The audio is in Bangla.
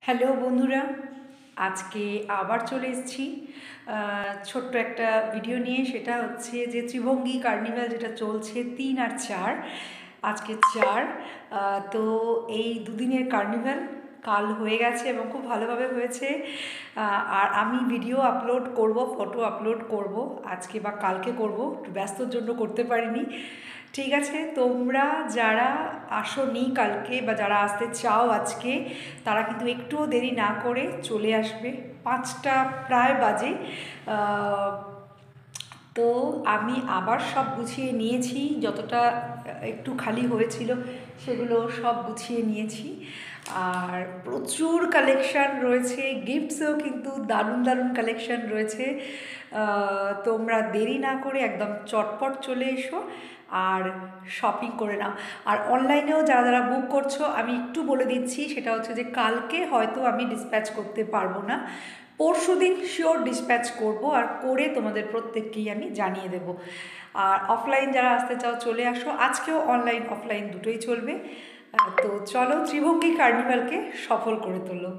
হ্যালো বন্ধুরা, আজকে আবার চলে এসেছি ছোট্ট একটা ভিডিও নিয়ে। সেটা হচ্ছে যে ত্রিভঙ্গি কার্নিভাল যেটা চলছে 3 আর 4, আজকে 4। তো এই দুদিনের কার্নিভাল কাল হয়ে গেছে এবং খুব ভালোভাবে হয়েছে। আর আমি ভিডিও আপলোড করব, ফটো আপলোড করব, আজকে বা কালকে করব, একটু ব্যস্তর জন্য করতে পারিনি। ঠিক আছে, তোমরা যারা আসোনি কালকে বা যারা আসতে চাও আজকে, তারা কিন্তু একটুও দেরি না করে চলে আসবে। 5টা প্রায় বাজে। তো আমি আবার সব গুছিয়ে নিয়েছি, যতটা একটু খালি হয়েছিল সেগুলো সব গুছিয়ে নিয়েছি। আর প্রচুর কালেকশান রয়েছে, গিফটসও কিন্তু দারুণ দারুণ কালেকশান রয়েছে। তোমরা দেরি না করে একদম চটপট চলে এসো আর শপিং করে নাও। আর অনলাইনেও যারা যারা বুক করছো, আমি একটু বলে দিচ্ছি, সেটা হচ্ছে যে কালকে হয়তো আমি ডিসপ্যাচ করতে পারবো না, পরশু দিন শিওর ডিসপ্যাচ করব, আর করে তোমাদের প্রত্যেককেই আমি জানিয়ে দেব। আর অফলাইন যারা আসতে চাও চলে আসো, আজকেও অনলাইন অফলাইন দুটোই চলবে। তো চলো ত্রিভঙ্গি কার্নিভালকে সফল করে তোলো।